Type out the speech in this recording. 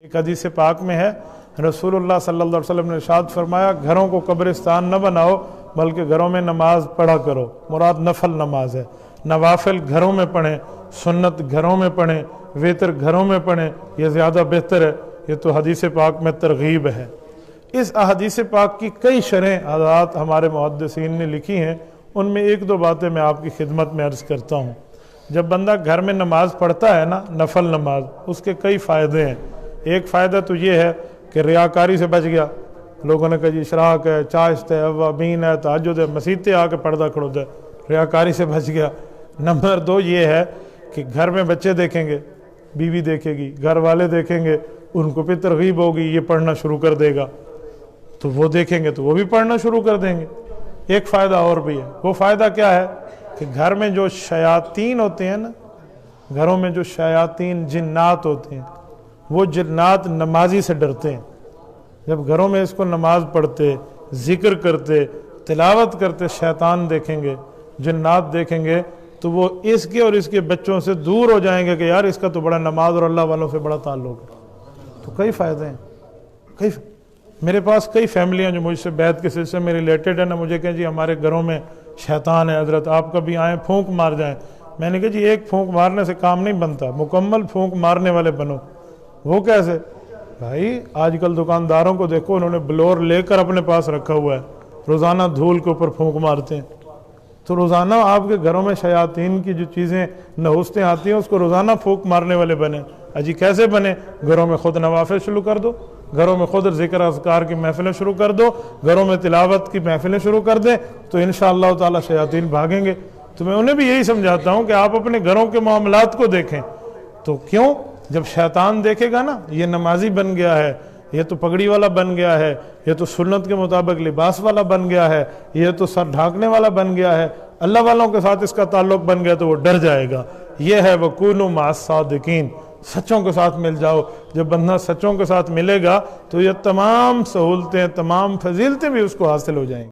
एक हदीस पाक में है, रसूलुल्लाह सल्लल्लाहु अलैहि वसल्लम ने इरशाद फरमाया, घरों को कब्रिस्तान न बनाओ बल्कि घरों में नमाज पढ़ा करो। मुराद नफल नमाज है। नवाफिल घरों में पढ़ें, सुन्नत घरों में पढ़ें, वेतर घरों में पढ़ें, यह ज़्यादा बेहतर है। ये तो हदीस पाक में तरगीब है। इस हदीस पाक की कई शरह हज़रात हमारे मुहद्दिसीन ने लिखी हैं, उनमें एक दो बातें मैं आपकी खिदमत में अर्ज़ करता हूँ। जब बंदा घर में नमाज पढ़ता है ना, नफल नमाज, उसके कई फ़ायदे हैं। एक फ़ायदा तो ये है कि रियाकारी से बच गया। लोगों ने कहा जी इशराक है, चाश्त है, अवाबीन है, तहज्जुद है, मसीते आके पर्दा खड़ोता है, रियाकारी से बच गया। नंबर दो ये है कि घर में बच्चे देखेंगे, बीवी देखेगी, घर वाले देखेंगे, उनको भी तरगीब होगी, ये पढ़ना शुरू कर देगा, तो वो देखेंगे तो वो भी पढ़ना शुरू कर देंगे। एक फ़ायदा और भी है। वो फ़ायदा क्या है कि घर में जो शयातीन होते हैं ना, घरों में जो शयातीन जिन्नात होते हैं, वो जिन्नात नमाजी से डरते हैं। जब घरों में इसको नमाज पढ़ते, जिक्र करते, तिलावत करते शैतान देखेंगे, जिन्नात देखेंगे, तो वो इसके और इसके बच्चों से दूर हो जाएंगे कि यार इसका तो बड़ा नमाज और अल्लाह वालों से बड़ा ताल्लुक है। तो कई फ़ायदे हैं। मेरे पास कई फैमिलियाँ जो मुझसे बैत के सिलसिले में रिलेटेड है ना, मुझे कहें जी हमारे घरों में शैतान है, हजरत आप कभी आएँ फूंक मार जाएं। मैंने कहा जी एक फूंक मारने से काम नहीं बनता, मुकम्मल फूंक मारने वाले बनो। वो कैसे भाई? आजकल दुकानदारों को देखो, उन्होंने ब्लोर लेकर अपने पास रखा हुआ है, रोज़ाना धूल के ऊपर फूंक मारते हैं। तो रोज़ाना आपके घरों में शयातीन की जो चीज़ें नहुस्तें आती हैं, उसको रोज़ाना फूंक मारने वाले बने। अजी कैसे बने? घरों में खुद नवाफिल शुरू कर दो, घरों में खुद ज़िक्र अज़कार की महफिलें शुरू कर दो, घरों में तिलावत की महफिलें शुरू कर दें, तो इंशाअल्लाह ताला शयातीन भागेंगे। तो मैं उन्हें भी यही समझाता हूँ कि आप अपने घरों के मामलात को देखें। तो क्यों? जब शैतान देखेगा ना, ये नमाजी बन गया है, ये तो पगड़ी वाला बन गया है, ये तो सुन्नत के मुताबिक लिबास वाला बन गया है, ये तो सर ढांकने वाला बन गया है, अल्लाह वालों के साथ इसका ताल्लुक बन गया, तो वो डर जाएगा। ये है वकूनु मास सादिकीन, सच्चों के साथ मिल जाओ। जब बंदा सच्चों के साथ मिलेगा तो ये तमाम सहूलतें, तमाम फजीलतें भी उसको हासिल हो जाएंगी।